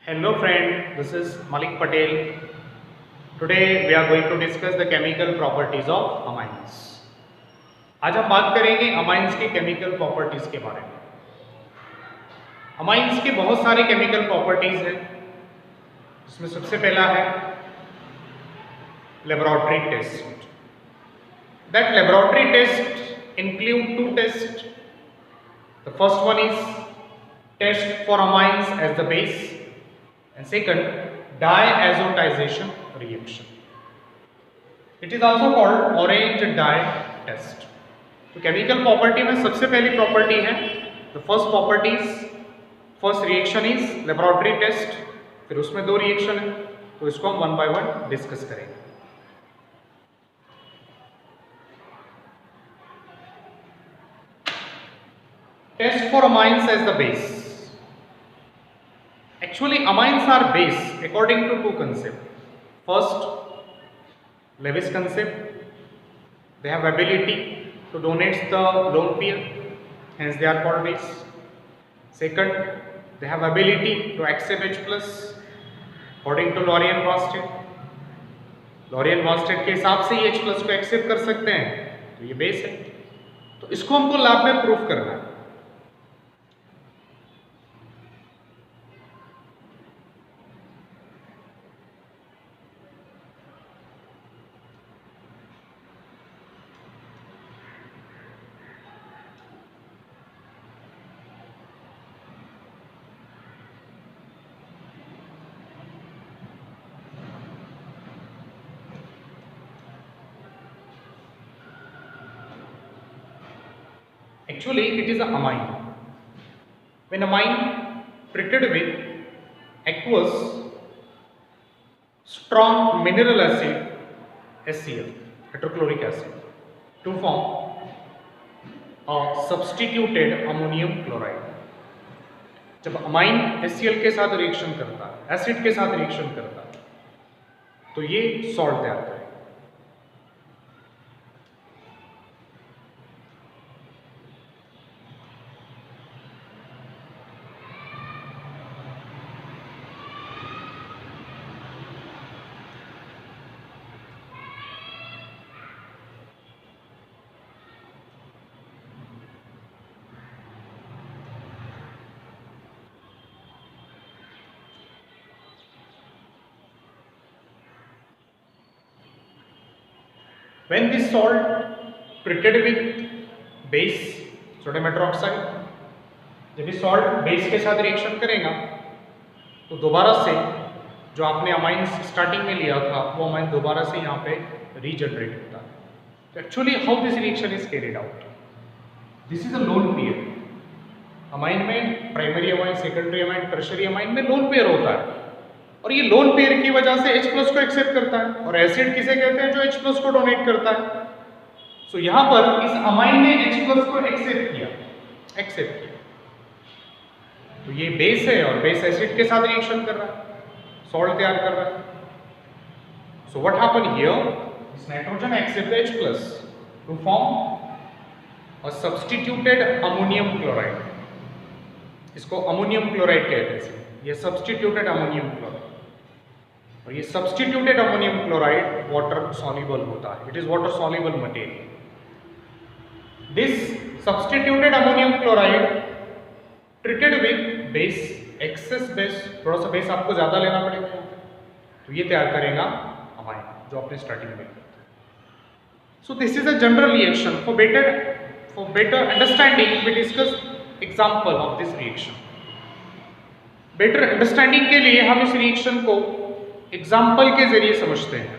Hello friend, this is Malik Patel. Today we are going to discuss the chemical properties of amines. आज हम बात करेंगे amines के chemical properties के बारे में। अमाइंस के बहुत सारे केमिकल प्रॉपर्टीज हैं, जिसमें सबसे पहला है laboratory test. That laboratory test include two test. The first one is test for amines as the base and second diazotization reaction. It is also called orange dye test. तो chemical property में सबसे पहली property है the first reaction is laboratory test. फिर उसमें दो reaction है, तो इसको हम वन बाय वन डिस्कस करेंगे। Test for amines as the base. Actually, amines are base according to two concepts. First, Lewis concept. They have ability to donate the lone pair, hence they are called base. Second, they have ability to accept H plus according to Lorentz-Vansted. Lorentz-Vansted के हिसाब से H plus को accept कर सकते हैं, तो ये base है। तो इसको हमको लैब में प्रूफ करना है। Actually, it is a amine. When amine treated with aqueous strong mineral acid HCl, hydrochloric acid, to form a substituted ammonium chloride. जब अमाइन HCl के साथ रिएक्शन करता है, एसिड के साथ रिएक्शन करता है, तो ये सॉल्ट तैयार करेगा। When this salt treated with base sodium hydroxide, जब ये सॉल्ट बेस के साथ रिएक्शन करेगा तो दोबारा से जो आपने अमाइंस स्टार्टिंग में लिया था वो अमाइन दोबारा से यहाँ पे रीजनरेट होता है। तो actually how this reaction is carried out, this is a lone pair. Amine में primary amine, secondary amine, tertiary amine में लोन पेयर होता है, और ये लोन पेयर की वजह से H प्लस को एक्सेप्ट करता है। और एसिड किसे कहते हैं? जो H प्लस को डोनेट करता है। सो यहां पर इस अमाइन ने H प्लस को एक्सेप्ट किया। तो ये बेस है और बेस एसिड के साथ रिएक्शन कर रहा है, सॉल्ट तैयार कर रहा है। So what happen here, this nitrogen accept H plus to form a substituted ammonium chloride. इसको अमोनियम क्लोराइड कहते हैं। ये सब्स्टिट्यूटेड अमोनियम क्लोराइड, और ये substituted ammonium chloride water soluble होता है। It is water soluble material. This substituted ammonium chloride treated with base, excess base, थोड़ा सा बेस आपको ज्यादा लेना पड़ेगा, तो ये तैयार करेगा अमाइन, जो आपने स्टार्टिंग में किया। So this is a general reaction. For better understanding we discuss example of this reaction. Better understanding के लिए हम इस रिएक्शन को एग्जाम्पल के जरिए समझते हैं।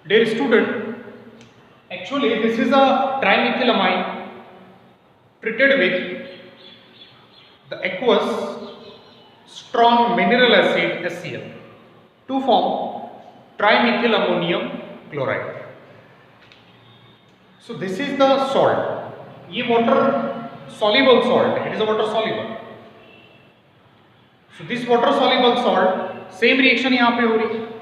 Dear student, actually this is a trimethylamine treated with the aqueous strong mineral acid HCl to form trimethylammonium chloride. So this is the salt. ये water soluble salt है. It is a water soluble. So this water soluble salt same reaction यहाँ पे हो रही है.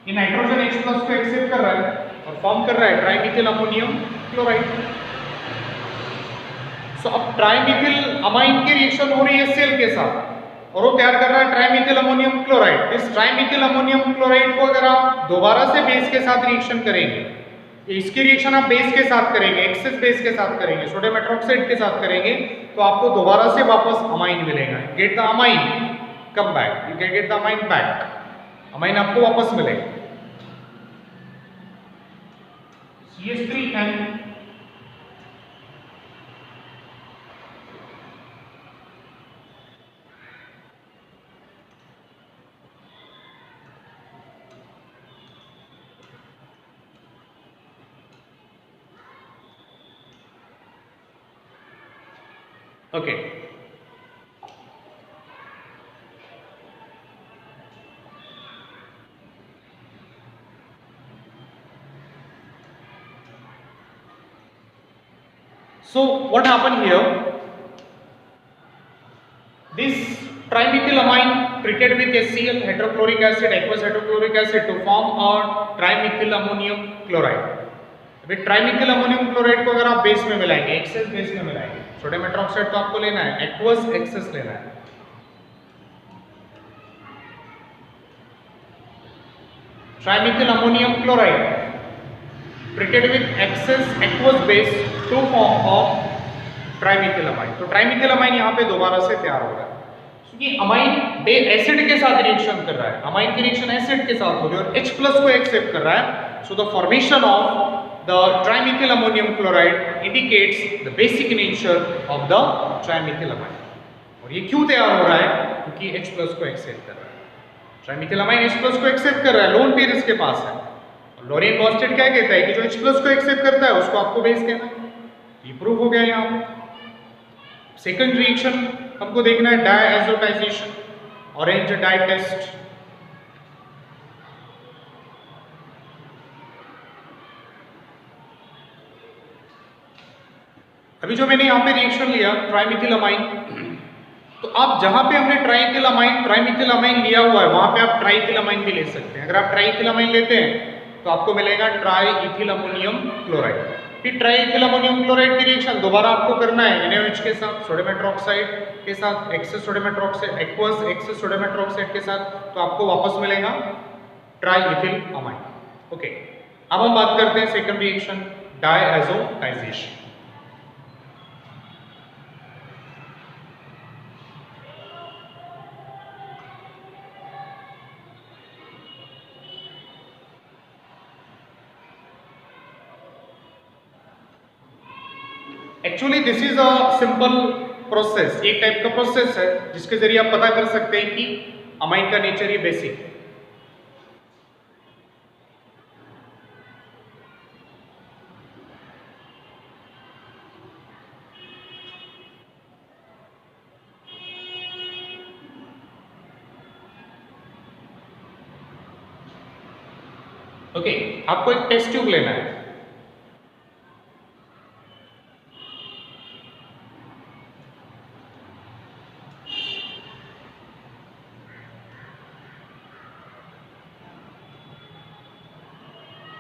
ये nitrogen H+ को accept कर रहा है और फॉर्म कर रहा है ट्राइमिथिल अमोनियम क्लोराइड. सो अब ट्राइमिथिल अमाइन की रिएक्शन हो रही है HCl के साथ और वो तैयार कर रहा है ट्राइमिथिल अमोनियम क्लोराइड. इस ट्राइमिथिल अमोनियम क्लोराइड को अगर आप दोबारा से बेस के साथ रिएक्शन करेंगे, इसकी रिएक्शन आप बेस के साथ करेंगे, एक्सेस बेस के साथ करेंगे, सोडियम हाइड्रोक्साइड के साथ करेंगे, तो आपको दोबारा से वापस अमाइन मिलेगा. Get the amine, come back, you can get the amine back. Amine आपको वापस मिलेगा. CH3N okay. So what happened here? This trimethylamine treated with HCl, hydrochloric acid, aqueous hydrochloric acid to form a trimethyl ammonium chloride. अभी ट्राइमिथिल ammonium chloride को अगर आप base में मिलाएंगे, access base में मिलाएंगे, सोडियम हाइड्रोक्साइड तो आपको लेना है, एक्वस एक्सेस लेना है. Trimethyl ammonium chloride treated with excess aqueous base to form of trimethylamine. तो ट्राइमिथिलामाइन यहाँ पे दोबारा से तैयार हो रहा है क्योंकि अमाइन एसिड के साथ रिएक्शन कर रहा है. अमाइन की रिएक्शन एसिड के साथ हो रही है और H+ को एक्सेप्ट कर रहा है. So the formation of the trimethyl ammonium chloride indicates the basic nature of the trimethylamine. और ये क्यों तैयार हो रहा है? क्योंकि H+ को एक्सेप्ट कर रहा है. ट्राइमिथिलामाइन H+ को एक्सेप्ट कर रहा है, लोन पेयर इसके पास है. लोरियन बॉस्टेट क्या कहता है कि जो H+ को एक्सेप्ट करता है उसको आपको बेस कहना है. ये प्रूव हो गया यहाँ पे. सेकंड रिएक्शन हमको देखना है डायएजोटाइजेशन, ऑरेंज डाई टेस्ट. अभी जो मैंने यहाँ पे रिएक्शन लिया ट्राइमिथिलामाइन, तो आप जहां पे हमने ट्राइमिथिलामाइन लिया हुआ है वहां पे आप ट्राइथिलामाइन भी ले सकते हैं. अगर आप ट्राइथिलामाइन लेते हैं तो आपको मिलेगा ट्राइइथिल अमोनियम क्लोराइड. फिर ट्राइइथिल अमोनियम क्लोराइड की रिएक्शन दोबारा आपको करना है NaOH के साथ, सोडियम हाइड्रोक्साइड के साथ, access sodium hydroxide, aqueous access sodium hydroxide के साथ, तो आपको वापस मिलेगा ट्राइइथिल अमाइन. ओके, अब हम बात करते हैं second reaction diazotization. Actually this is a simple process. एक टाइप का प्रोसेस है जिसके जरिए आप पता कर सकते हैं कि अमाइन का नेचर ही बेसिक है. ओके, आपको एक टेस्ट ट्यूब लेना है.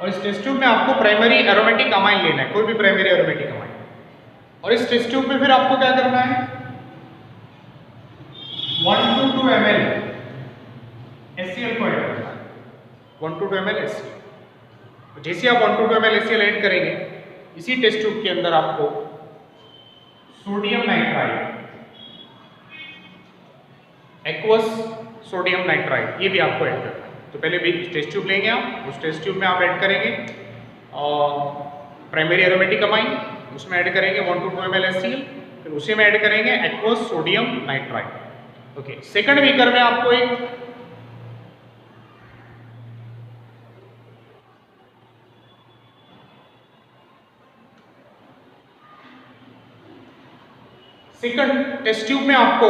और इस टेस्ट ट्यूब में आपको प्राइमरी एरोमेटिक अमाइन लेना है, कोई भी प्राइमरी एरोमेटिक अमाइन. और इस टेस्ट ट्यूब में फिर आपको क्या करना है, 1 to 2 ml HCl को ऐड करना है. 1 to 2 ml HCl. जैसे आप 1 to 2 ml HCl ऐड करेंगे, इसी टेस्ट ट्यूब के अंदर आपको sodium nitride, aqueous sodium nitride, ये भी आपको ऐड करना है. तो पहले भी टेस्ट ट्यूब लेंगे आप, उस टेस्ट ट्यूब में आप ऐड करेंगे प्राइमरी एरोमेटिक अमाइन, उसमें ऐड करेंगे 1 to 2 ml HCl, फिर उसी में ऐड करेंगे aqueous sodium nitride. Okay, second beaker में आपको एक सेकंड टेस्ट ट्यूब में आपको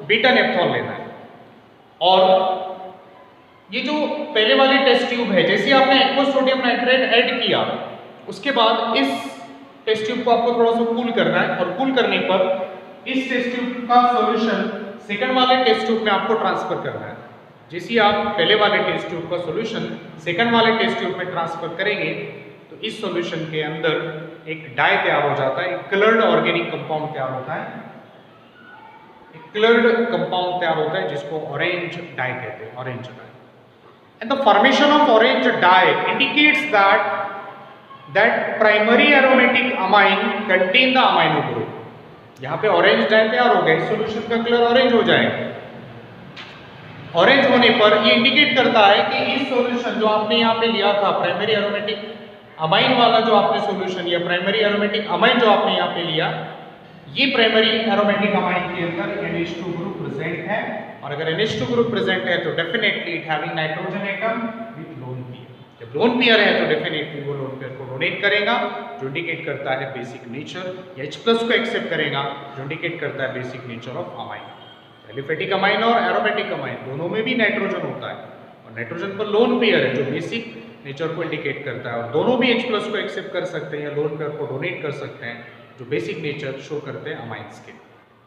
बीटा नेप्थॉल लेना है। और ये जो पहले वाली टेस्ट ट्यूब है, जैसे आपने एक्वस सोडियम नाइट्रेट ऐड किया, उसके बाद इस टेस्ट ट्यूब को आपको थोड़ा सा कूल करना है, और कूल करने पर इस टेस्ट ट्यूब का सॉल्यूशन सेकंड वाले टेस्ट ट्यूब में आपको ट्रांसफर करना है। जैसे आप पहले वाले टेस्ट ट्यूब का सॉल्यूशन सेकंड वाले टेस्ट ट्यूब में ट्रांसफर करेंगे तो इस सॉल्यूशन के अंदर एक डाई तैयार हो जाता है, एक कलर्ड ऑर्गेनिक कंपाउंड तैयार होता है, एक कलर्ड कंपाउंड तैयार होता है जिसको ऑरेंज डाई कहते हैं, orange dye. And the formation of orange dye indicates that primary aromatic amine contain the amino group. यहाँ पे ऑरेंज डाई तैयार हो गया, इस सॉल्यूशन का कलर ऑरेंज हो जाएगा। ऑरेंज होने पर ये इंडिकेट करता है कि इस सॉल्यूशन जो आपने यहाँ पे लिया था, प्राइमरी एरोमेटिक अमाइन वाला जो आपने सॉल्यूशन लिया, प्राइमरी एरोमेटिक अमाइन जो आपने यहाँ पे लिया, ये प्राइमरी एरोमेटिक अमाइन के अंदर NH2 ग्रुप प्रेजेंट है। और अगर NH2 ग्रुप प्रेजेंट है तो definitely it having nitrogen atom with lone pair. जब लोन पेयर है तो डेफिनेटली वो लोन पेयर को डोनेट करेगा, जो इंडिकेट करता है बेसिक नेचर, या H+ को एक्सेप्ट करेगा, जो इंडिकेट करता है basic nature of amine. Aliphatic amine और एरोमेटिक अमाइन दोनों में भी नाइट्रोजन होता है, और नाइट्रोजन पर लोन पेयर है जो बेसिक नेचर को इंडिकेट करता है, और दोनों भी H+ को एक्सेप्ट कर सकते हैं या लोन पेयर को डोनेट कर सकते हैं, जो बेसिक नेचर शो करते हैं अमाइंस के।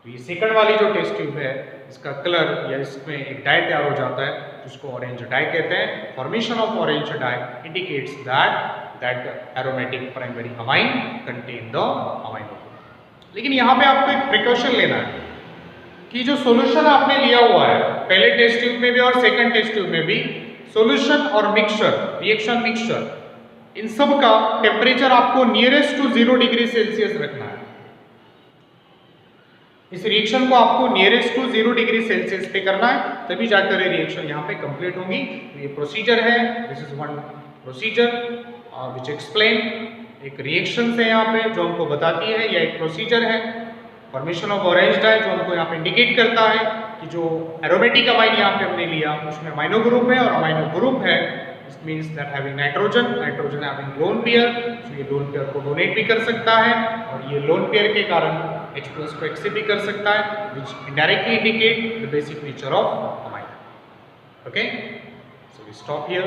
तो ये सेकंड वाली जो टेस्ट ट्यूब है, इसका कलर या इसमें एक डाई तैयार हो जाता है जिसको ऑरेंज डाई कहते हैं। Formation of orange dye indicates that aromatic primary amine contain the amino group. लेकिन यहाँ पे आपको एक प्रिकॉशन लेना है कि जो सॉल्यूशन आपने लिया हुआ है पहले टेस्ट ट्यूब में भी और सेकंड टेस्ट ट्यूब में भी, सॉल्यूशन और मिक्सचर, रिएक्शन मिक्सचर, इन सब का टेम्परेचर आपको नियरेस्ट टू 0 डिग्री सेल्सियस रखना है। इस रिएक्शन को आपको नियरेस्ट टू 0 डिग्री सेल्सियस पे करना है, तभी जाकर ये रिएक्शन यहाँ पे कंप्लीट होगी। ये प्रोसीजर है, this is one procedure which explain, एक रिएक्शन है यहाँ पे जो हमको बताती है, या एक प्रोसीजर है फॉर्मेशन ऑफ ऑरेंज डाई जो हमको यहाँ पे इंडिकेट करता है कि जो एरोमेटिक अमाइन यहाँ पे हमने लिया उसमें अमाइनो ग्रुप है, और अमाइनो ग्रुप है it means that having nitrogen, nitrogen having lone pair, तो ये लोन पेयर को डोनेट भी कर सकता है, और ये लोन पेयर के कारण H+ को एक्सेप्ट भी कर सकता है, which indirectly indicate the basic nature of amine. Okay, so we stop here.